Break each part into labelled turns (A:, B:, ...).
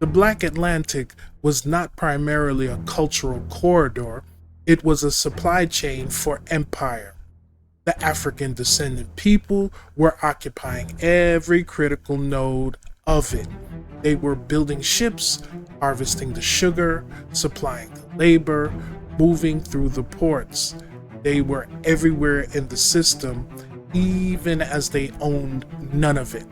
A: The Black Atlantic was not primarily a cultural corridor, it was a supply chain for empire. The African descendant people were occupying every critical node of it. They were building ships, harvesting the sugar, supplying the labor, moving through the ports. They were everywhere in the system, even as they owned none of it.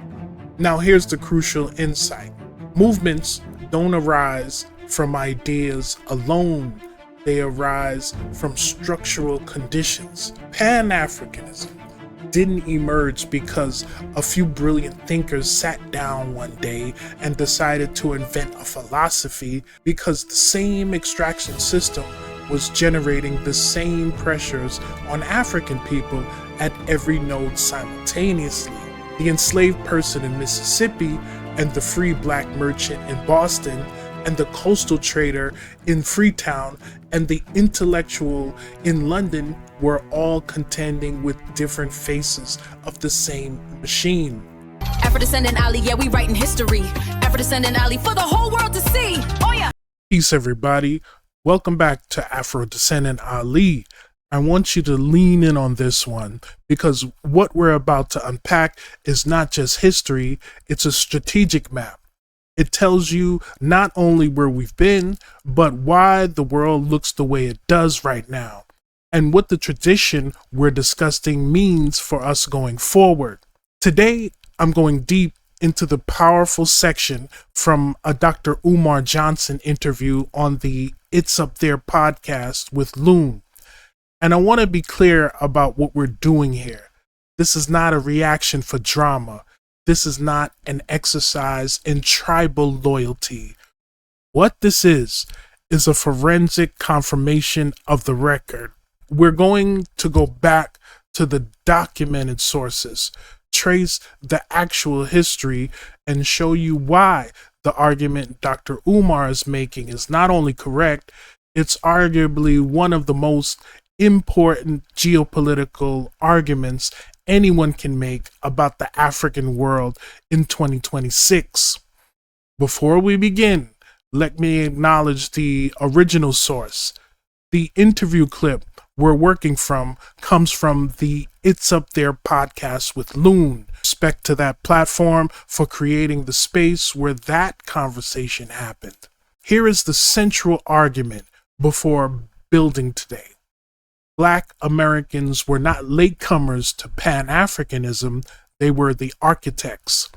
A: Now here's the crucial insight. Movements don't arise from ideas alone. They arise from structural conditions. Pan-Africanism didn't emerge because a few brilliant thinkers sat down one day and decided to invent a philosophy, because the same extraction system was generating the same pressures on African people at every node simultaneously. The enslaved person in Mississippi and the free black merchant in Boston and the coastal trader in Freetown and the intellectual in London were all contending with different faces of the same machine.
B: Afrodescendant Ali, yeah, we writing history. Afrodescendant Ali for the whole world to see. Oh yeah.
A: Peace, everybody. Welcome back to Afrodescendant Ali. I want you to lean in on this one, because what we're about to unpack is not just history, it's a strategic map. It tells you not only where we've been, but why the world looks the way it does right now, and what the tradition we're discussing means for us going forward. Today, I'm going deep into the powerful section from a Dr. Umar Johnson interview on the It's Up There podcast with Loon. And I want to be clear about what we're doing here. This is not a reaction for drama. This is not an exercise in tribal loyalty. What this is a forensic confirmation of the record. We're going to go back to the documented sources, trace the actual history, and show you why the argument Dr. Umar is making is not only correct, it's arguably one of the most important geopolitical arguments anyone can make about the African world in 2026. Before we begin, let me acknowledge the original source. The interview clip we're working from comes from the It's Up There podcast with Loon. Respect to that platform for creating the space where that conversation happened. Here is the central argument before building today. Black Americans were not latecomers to Pan-Africanism, they were the architects.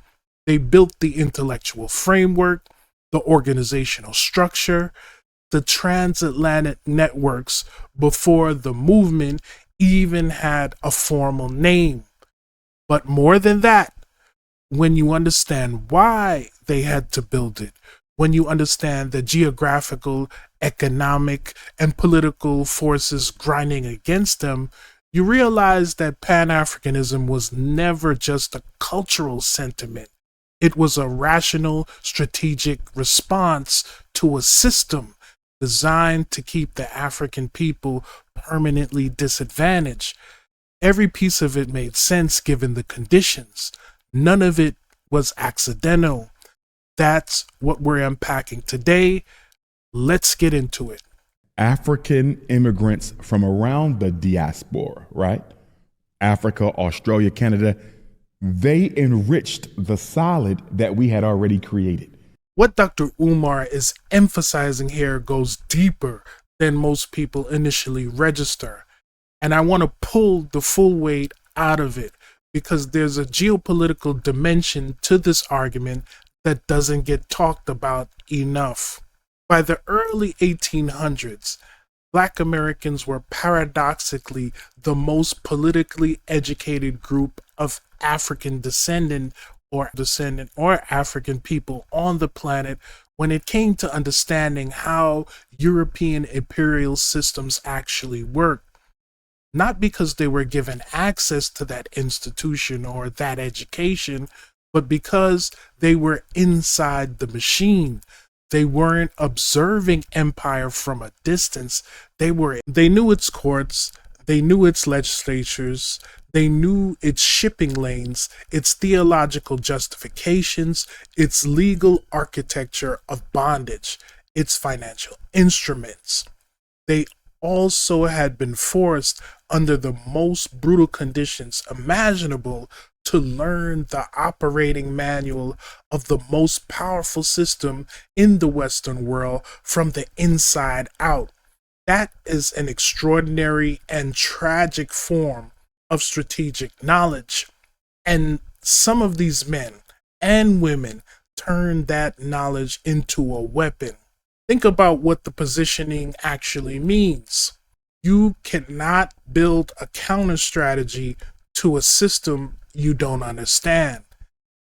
A: They built the intellectual framework, the organizational structure, the transatlantic networks before the movement even had a formal name. But more than that, when you understand why they had to build it, when you understand the geographical, economic, and political forces grinding against them, you realize that Pan-Africanism was never just a cultural sentiment. It was a rational, strategic response to a system designed to keep the African people permanently disadvantaged. Every piece of it made sense given the conditions. None of it was accidental. That's what we're unpacking today. Let's get into it.
C: African immigrants from around the diaspora, right? Africa, Australia, Canada, they enriched the solid that we had already created.
A: What Dr. Umar is emphasizing here goes deeper than most people initially register. And I want to pull the full weight out of it, because there's a geopolitical dimension to this argument that doesn't get talked about enough. By the early 1800s, Black Americans were paradoxically the most politically educated group of African descendant or African people on the planet when it came to understanding how European imperial systems actually work. Not because they were given access to that institution or that education, but because they were inside the machine. They weren't observing empire from a distance. They knew its courts, they knew its legislatures, They knew its shipping lanes, its theological justifications, its legal architecture of bondage, its financial instruments. They also had been forced under the most brutal conditions imaginable to learn the operating manual of the most powerful system in the Western world from the inside out. That is an extraordinary and tragic form of strategic knowledge. And some of these men and women turned that knowledge into a weapon. Think about what the positioning actually means. You cannot build a counter strategy to a system you don't understand.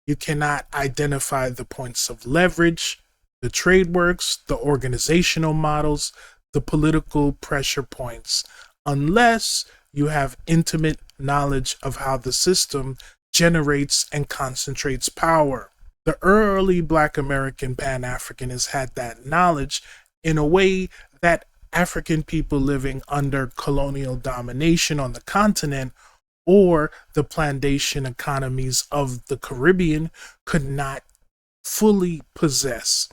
A: You cannot identify the points of leverage, the trade works, the organizational models, the political pressure points, unless you have intimate knowledge of how the system generates and concentrates power. The early Black American Pan-Africanists had that knowledge in a way that African people living under colonial domination on the continent or the plantation economies of the Caribbean could not fully possess.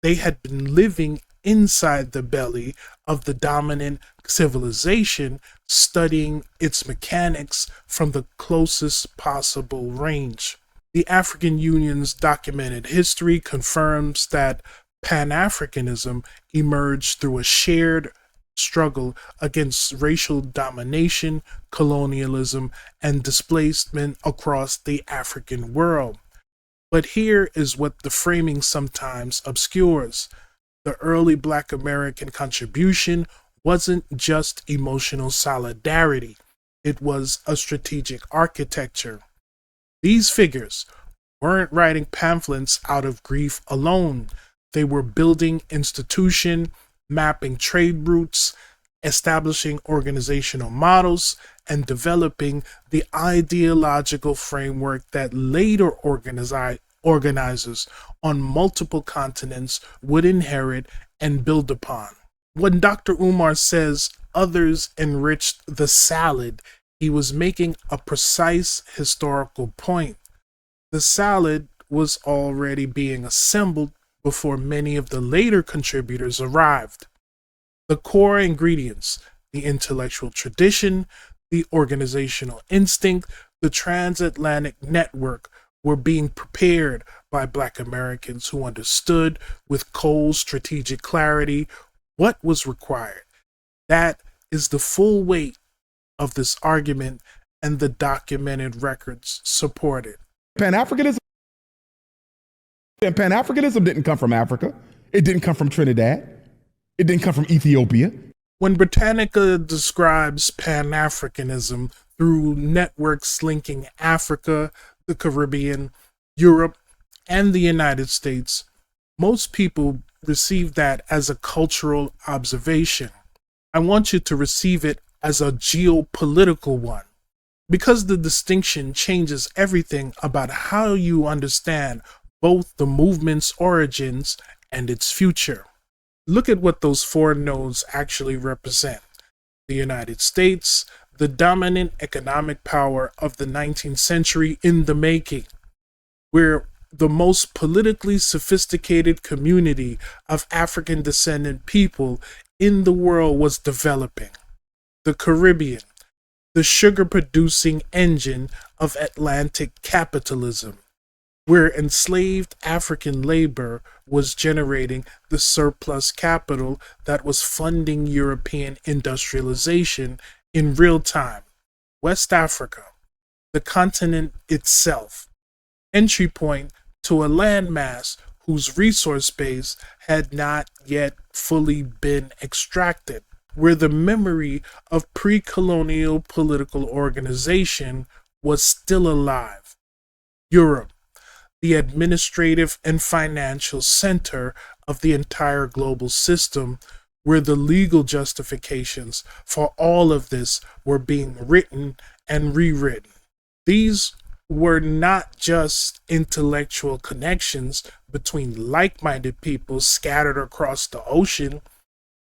A: They had been living inside the belly of the dominant civilization, studying its mechanics from the closest possible range. The African Union's documented history confirms that Pan-Africanism emerged through a shared struggle against racial domination, colonialism, and displacement across the African world. But here is what the framing sometimes obscures. The early Black American contribution wasn't just emotional solidarity, it was a strategic architecture. These figures weren't writing pamphlets out of grief alone. They were building institution, mapping trade routes, establishing organizational models, and developing the ideological framework that later organizers on multiple continents would inherit and build upon. When Dr. Umar says others enriched the salad, he was making a precise historical point. The salad was already being assembled before many of the later contributors arrived. The core ingredients, the intellectual tradition, the organizational instinct, the transatlantic network were being prepared by Black Americans who understood with cold strategic clarity what was required. That is the full weight of this argument, and the documented records support it.
C: Pan-Africanism didn't come from Africa. It didn't come from Trinidad. It didn't come from Ethiopia.
A: When Britannica describes Pan-Africanism through networks linking Africa, the Caribbean, Europe, and the United States, most people receive that as a cultural observation. I want you to receive it as a geopolitical one, because the distinction changes everything about how you understand both the movement's origins and its future. Look at what those four nodes actually represent. The United States, the dominant economic power of the 19th century in the making, where the most politically sophisticated community of African descendant people in the world was developing. The Caribbean, the sugar-producing engine of Atlantic capitalism, where enslaved African labor was generating the surplus capital that was funding European industrialization in real time. West Africa, the continent itself, entry point to a landmass whose resource base had not yet fully been extracted, where the memory of pre-colonial political organization was still alive. Europe, the administrative and financial center of the entire global system, where the legal justifications for all of this were being written and rewritten. These were not just intellectual connections between like-minded people scattered across the ocean.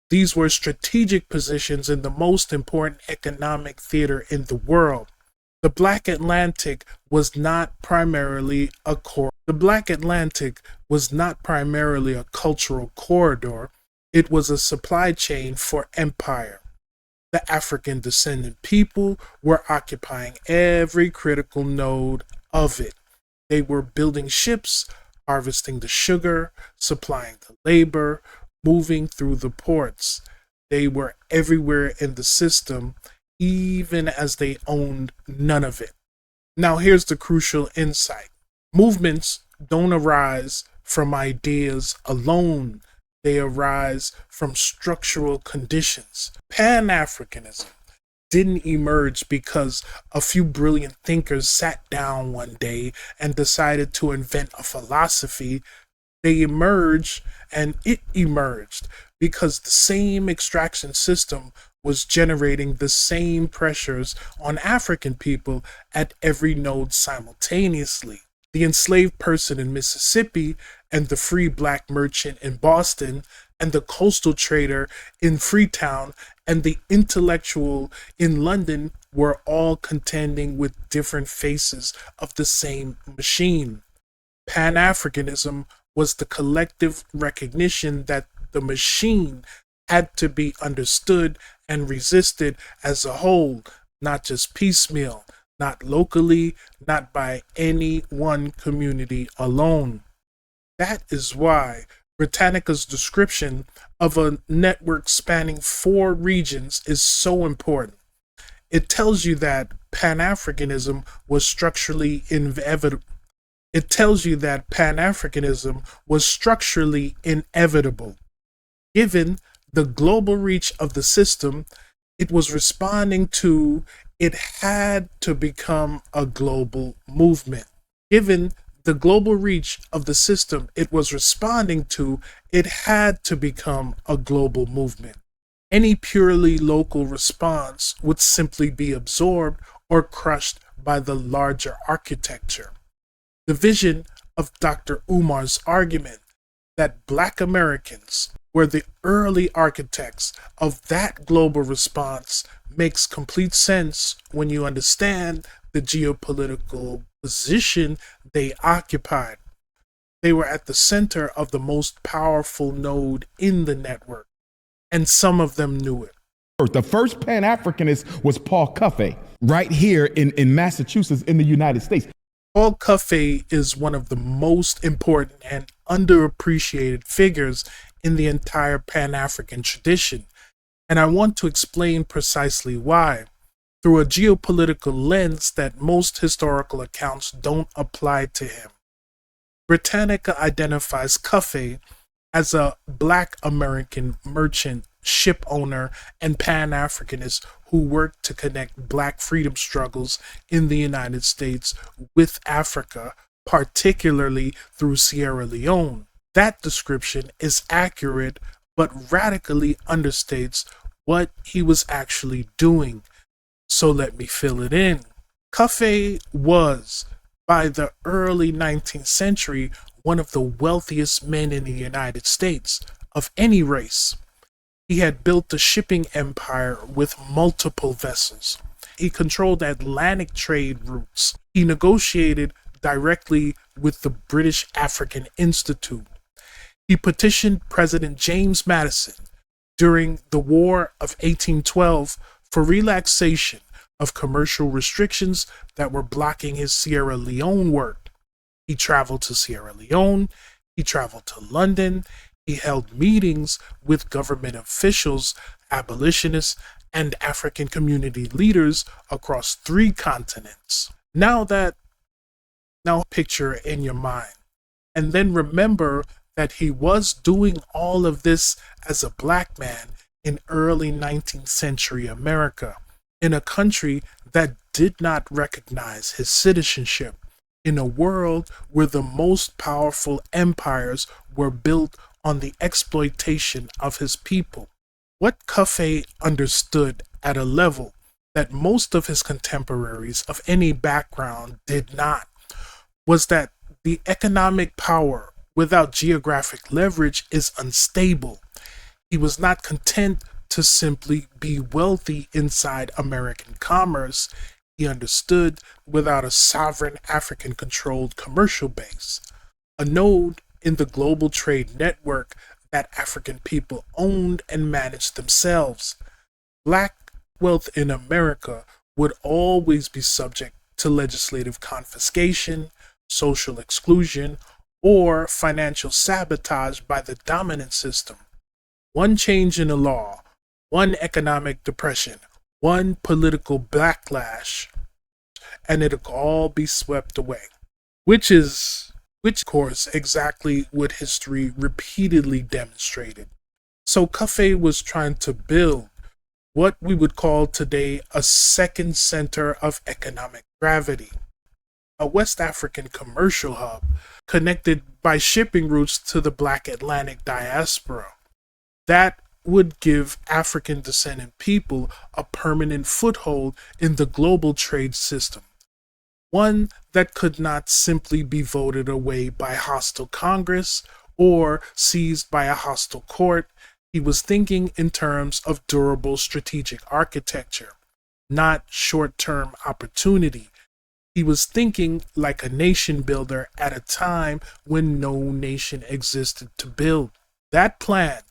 A: These were strategic positions in the most important economic theater in the world. The Black Atlantic was not primarily a cultural corridor. It was a supply chain for empire. The African descendant people were occupying every critical node of it. They were building ships, harvesting the sugar, supplying the labor, moving through the ports. They were everywhere in the system, even as they owned none of it. Now, here's the crucial insight. Movements don't arise from ideas alone. They arise from structural conditions. Pan-Africanism didn't emerge because a few brilliant thinkers sat down one day and decided to invent a philosophy. It emerged because the same extraction system was generating the same pressures on African people at every node simultaneously. The enslaved person in Mississippi and the free black merchant in Boston and the coastal trader in Freetown and the intellectual in London were all contending with different faces of the same machine. Pan-Africanism was the collective recognition that the machine had to be understood and resisted as a whole, not just piecemeal, not locally, not by any one community alone. That is why Britannica's description of a network spanning 4 regions is so important. It tells you that Pan-Africanism was structurally inevitable. Given the global reach of the system it was responding to, it had to become a global movement. Given the global reach of the system it was responding to, it had to become a global movement. Any purely local response would simply be absorbed or crushed by the larger architecture. The vision of Dr. Umar's argument that Black Americans were the early architects of that global response makes complete sense when you understand the geopolitical position they occupied. They were at the center of the most powerful node in the network, and some of them knew it.
C: The first Pan-Africanist was Paul Cuffe, right here in Massachusetts in the United States.
A: Paul Cuffe is one of the most important and underappreciated figures in the entire Pan-African tradition, and I want to explain precisely why, through a geopolitical lens that most historical accounts don't apply to him. Britannica identifies Cuffe as a Black American merchant, ship owner, and Pan-Africanist who worked to connect Black freedom struggles in the United States with Africa, particularly through Sierra Leone. That description is accurate, but radically understates what he was actually doing. So let me fill it in. Cuffe was, by the early 19th century, one of the wealthiest men in the United States, of any race. He had built a shipping empire with multiple vessels. He controlled Atlantic trade routes. He negotiated directly with the British African Institute. He petitioned President James Madison during the War of 1812 for relaxation of commercial restrictions that were blocking his Sierra Leone work. He traveled to Sierra Leone, he traveled to London, he held meetings with government officials, abolitionists, and African community leaders across 3 continents. Now picture in your mind, and then remember that he was doing all of this as a Black man in early 19th century America, in a country that did not recognize his citizenship, in a world where the most powerful empires were built on the exploitation of his people. What Cuffe understood at a level that most of his contemporaries of any background did not was that the economic power without geographic leverage is unstable. He was not content to simply be wealthy inside American commerce. he understood without a sovereign African-controlled commercial base, a node in the global trade network that African people owned and managed themselves. Black wealth in America would always be subject to legislative confiscation, social exclusion, or financial sabotage by the dominant system. One change in the law, one economic depression, one political backlash, and it'll all be swept away. Which, of course, exactly what history repeatedly demonstrated. So Cuffe was trying to build what we would call today a second center of economic gravity, a West African commercial hub connected by shipping routes to the Black Atlantic diaspora. That would give African descendant people a permanent foothold in the global trade system, one that could not simply be voted away by a hostile Congress or seized by a hostile court. He was thinking in terms of durable strategic architecture, not short-term opportunity. He was thinking like a nation builder at a time when no nation existed to build. That plan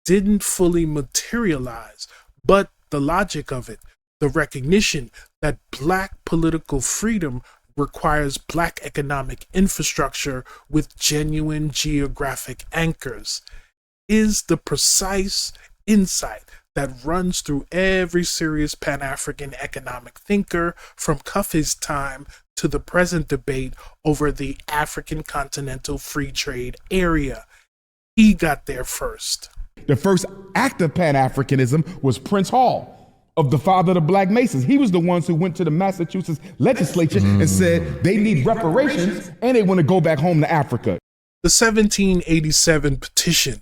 A: didn't fully materialize, but the logic of it, the recognition that Black political freedom requires Black economic infrastructure with genuine geographic anchors, is the precise insight that runs through every serious Pan-African economic thinker from Cuffe's time to the present debate over the African continental free trade area. He got there first.
C: The first act of Pan-Africanism was Prince Hall, of the father of the Black Masons. He was the ones who went to the Massachusetts legislature and said they need reparations and they want to go back home to Africa.
A: The 1787 petition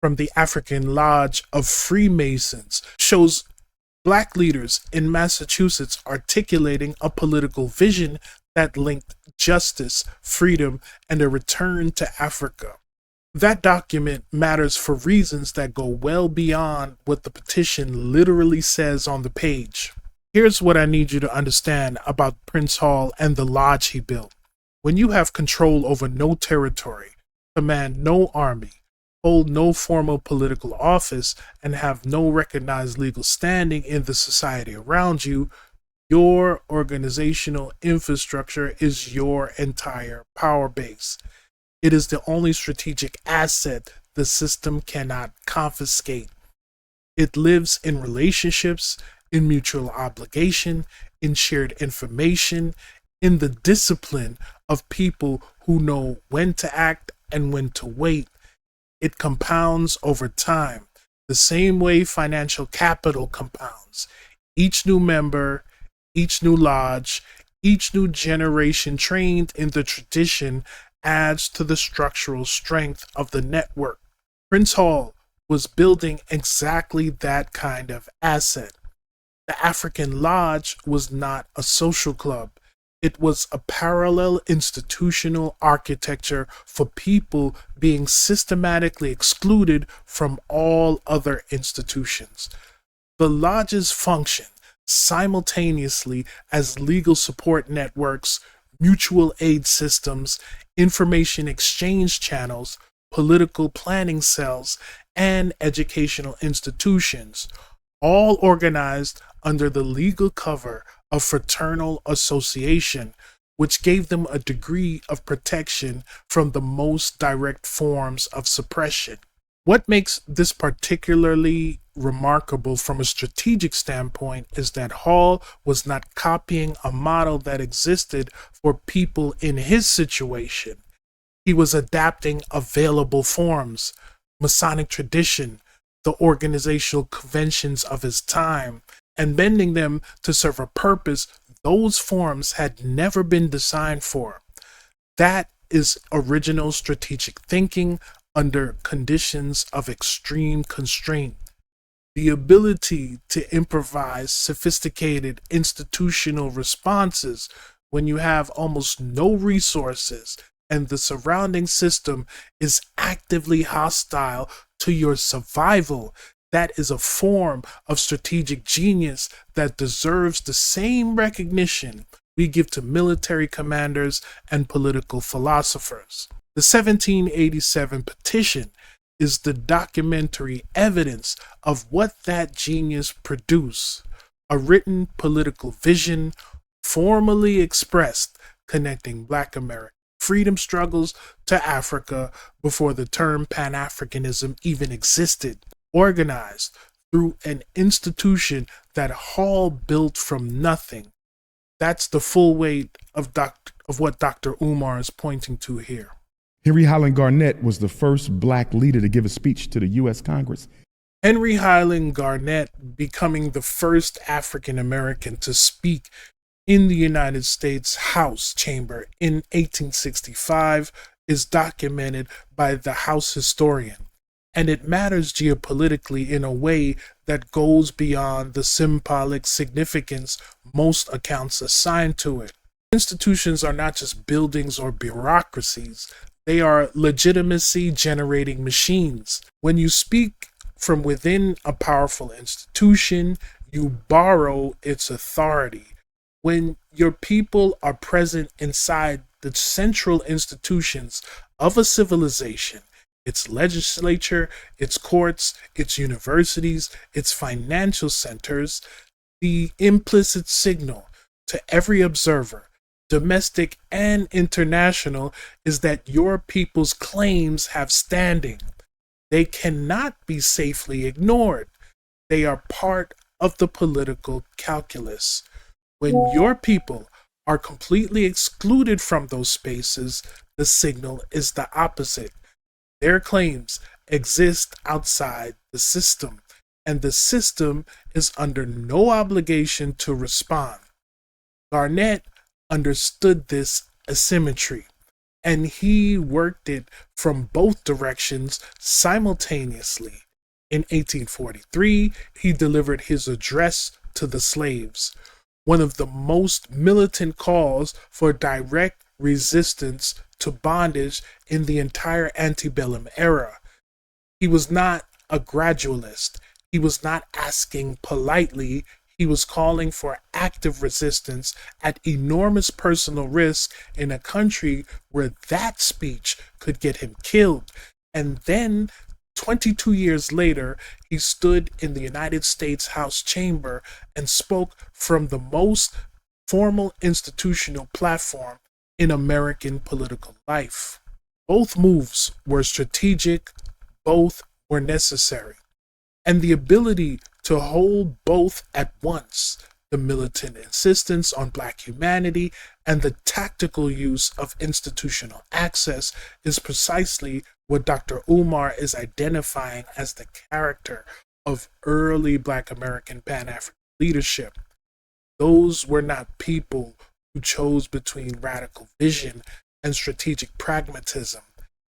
A: from the African Lodge of Freemasons shows Black leaders in Massachusetts articulating a political vision that linked justice, freedom, and a return to Africa. That document matters for reasons that go well beyond what the petition literally says on the page. Here's what I need you to understand about Prince Hall and the lodge he built. When you have control over no territory, command no army, hold no formal political office, and have no recognized legal standing in the society around you, your organizational infrastructure is your entire power base. It is the only strategic asset the system cannot confiscate. It lives in relationships, in mutual obligation, in shared information, in the discipline of people who know when to act and when to wait. It compounds over time, the same way financial capital compounds. Each new member, each new lodge, each new generation trained in the tradition adds to the structural strength of the network. Prince Hall was building exactly that kind of asset. The African Lodge was not a social club. It was a parallel institutional architecture for people being systematically excluded from all other institutions. The lodges function simultaneously as legal support networks, mutual aid systems, information exchange channels, political planning cells, and educational institutions, all organized under the legal cover of fraternal association, which gave them a degree of protection from the most direct forms of suppression. What makes this particularly remarkable from a strategic standpoint is that Hall was not copying a model that existed for people in his situation. He was adapting available forms, Masonic tradition, the organizational conventions of his time, and bending them to serve a purpose those forms had never been designed for. That is original strategic thinking under conditions of extreme constraint. The ability to improvise sophisticated institutional responses when you have almost no resources and the surrounding system is actively hostile to your survival. That is a form of strategic genius that deserves the same recognition we give to military commanders and political philosophers. The 1787 petition is the documentary evidence of what that genius produced, a written political vision formally expressed connecting Black American freedom struggles to Africa before the term Pan-Africanism even existed, organized through an institution that Hall built from nothing. That's the full weight of what Dr. Umar is pointing to here.
C: Henry Highland Garnet was the first Black leader to give a speech to the U.S. Congress.
A: Henry Highland Garnet becoming the first African American to speak in the United States House chamber in 1865 is documented by the House historian, and it matters geopolitically in a way that goes beyond the symbolic significance most accounts assign to it. Institutions are not just buildings or bureaucracies, they are legitimacy generating machines. When you speak from within a powerful institution, you borrow its authority. When your people are present inside the central institutions of a civilization, its legislature, its courts, its universities, its financial centers, the implicit signal to every observer, domestic and international, is that your people's claims have standing. They cannot be safely ignored. They are part of the political calculus. When your people are completely excluded from those spaces, the signal is the opposite. Their claims exist outside the system, and the system is under no obligation to respond. Garnet understood this asymmetry, and he worked it from both directions simultaneously. In 1843, he delivered his address to the slaves, one of the most militant calls for direct resistance to bondage in the entire antebellum era. He was not a gradualist. He was not asking politely. He was calling for active resistance at enormous personal risk in a country where that speech could get him killed. And then 22 years later, he stood in the United States House chamber and spoke from the most formal institutional platform in American political life. Both moves were strategic, both were necessary. And the ability to hold both at once, the militant insistence on Black humanity and the tactical use of institutional access, is precisely what Dr. Umar is identifying as the character of early Black American Pan-African leadership. Those were not people who chose between radical vision and strategic pragmatism.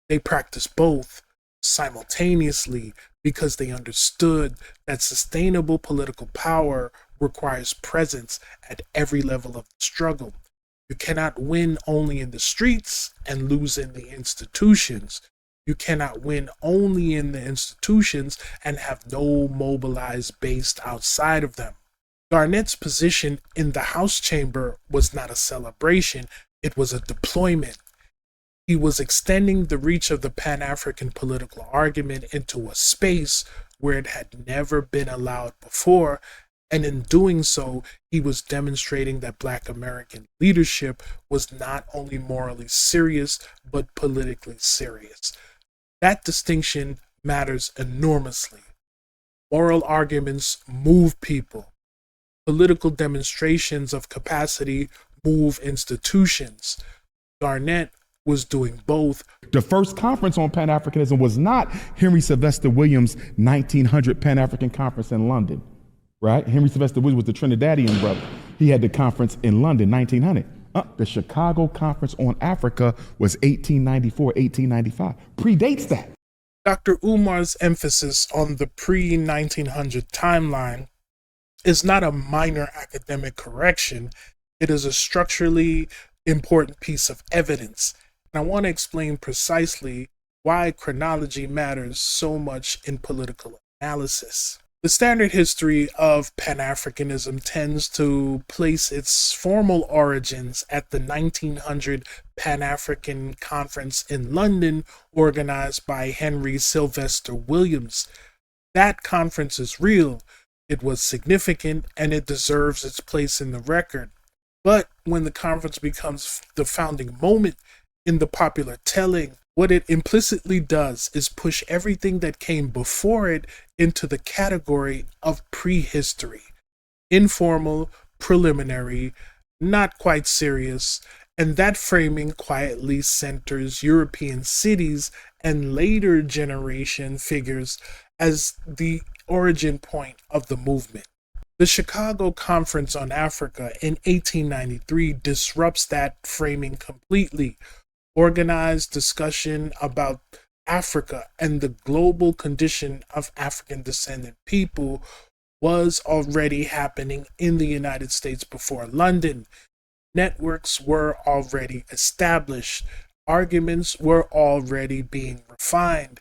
A: They practiced both simultaneously because they understood that sustainable political power requires presence at every level of the struggle. You cannot win only in the streets and lose in the institutions. You cannot win only in the institutions and have no mobilized base outside of them. Garnet's position in the House chamber was not a celebration, it was a deployment. He was extending the reach of the Pan-African political argument into a space where it had never been allowed before, and in doing so, he was demonstrating that Black American leadership was not only morally serious, but politically serious. That distinction matters enormously. Moral arguments move people. Political demonstrations of capacity move institutions. Garnet was doing both.
C: The first conference on Pan-Africanism was not Henry Sylvester Williams' 1900 Pan-African Conference in London, right? Henry Sylvester Williams was the Trinidadian brother. He had the conference in London, 1900. The Chicago Conference on Africa was 1894, 1895. Predates that.
A: Dr. Umar's emphasis on the pre-1900 timeline is not a minor academic correction. It is a structurally important piece of evidence. And I want to explain precisely why chronology matters so much in political analysis. The standard history of Pan-Africanism tends to place its formal origins at the 1900 Pan-African Conference in London, organized by Henry Sylvester Williams. That conference is real, it was significant, and it deserves its place in the record. But when the conference becomes the founding moment in the popular telling, what it implicitly does is push everything that came before it into the category of prehistory. Informal, preliminary, not quite serious, and that framing quietly centers European cities and later generation figures as the origin point of the movement. The Chicago Conference on Africa in 1893 disrupts that framing completely. Organized discussion about Africa and the global condition of African descendant people was already happening in the United States before London. Networks were already established. Arguments were already being refined.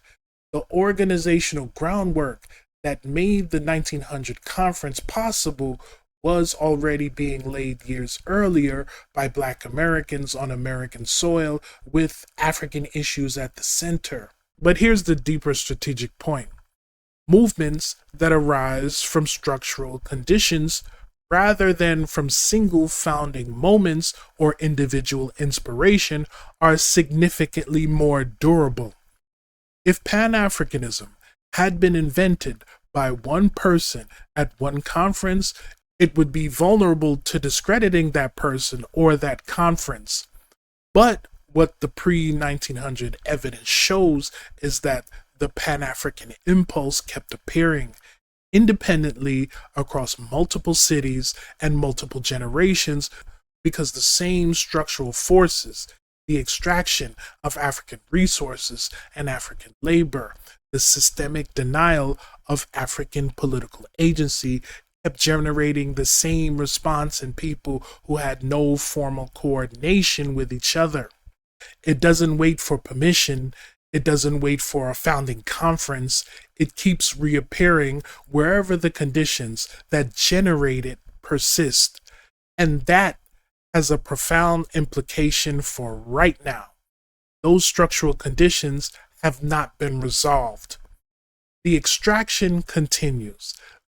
A: The organizational groundwork that made the 1900 conference possible was already being laid years earlier by Black Americans on American soil, with African issues at the center. But here's the deeper strategic point. Movements that arise from structural conditions rather than from single founding moments or individual inspiration are significantly more durable. If Pan-Africanism had been invented by one person at one conference, it would be vulnerable to discrediting that person or that conference. But what the pre-1900 evidence shows is that the Pan-African impulse kept appearing independently across multiple cities and multiple generations, because the same structural forces, the extraction of African resources and African labor, the systemic denial of African political agency, kept generating the same response in people who had no formal coordination with each other. It doesn't wait for permission. It doesn't wait for a founding conference. It keeps reappearing wherever the conditions that generate it persist. And that has a profound implication for right now. Those structural conditions have not been resolved. The extraction continues.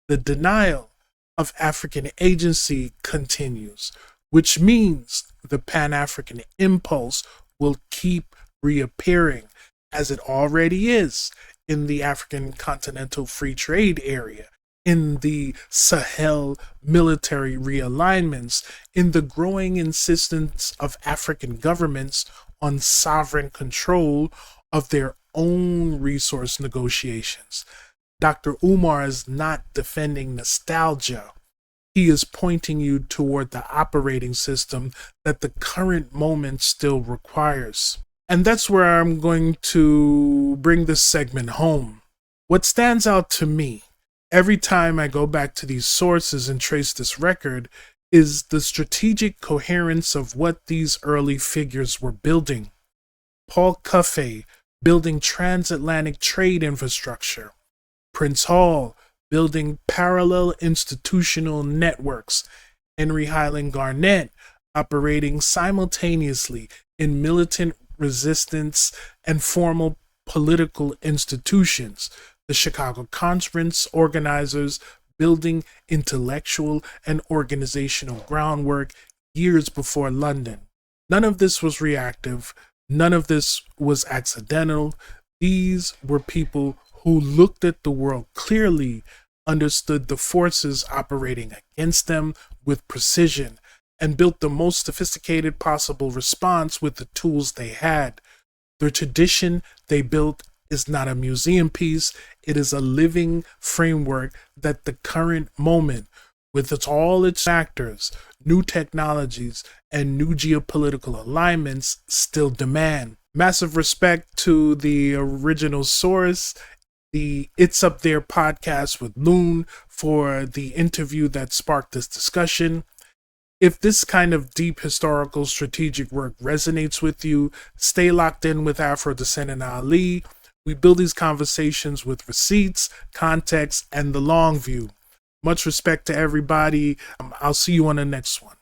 A: The denial of African agency continues, which means the Pan-African impulse will keep reappearing, as it already is in the African Continental Free Trade Area, in the Sahel military realignments, in the growing insistence of African governments on sovereign control of their own resource negotiations. Dr. Umar is not defending nostalgia. He is pointing you toward the operating system that the current moment still requires. And that's where I'm going to bring this segment home. What stands out to me every time I go back to these sources and trace this record is the strategic coherence of what these early figures were building. Paul Cuffe building transatlantic trade infrastructure. Prince Hall building parallel institutional networks. Henry Highland Garnet operating simultaneously in militant resistance and formal political institutions. The Chicago Conference organizers building intellectual and organizational groundwork years before London. None of this was reactive. None of this was accidental. These were people who looked at the world clearly, understood the forces operating against them with precision, and built the most sophisticated possible response with the tools they had. The tradition they built is not a museum piece. It is a living framework that the current moment, with all its factors, new technologies, and new geopolitical alignments, still demand. Massive respect to the original source, the It's Up There podcast with Loon, for the interview that sparked this discussion. If this kind of deep historical strategic work resonates with you, stay locked in with Afrodescendant Ali. We build these conversations with receipts, context, and the long view. Much respect to everybody. I'll see you on the next one.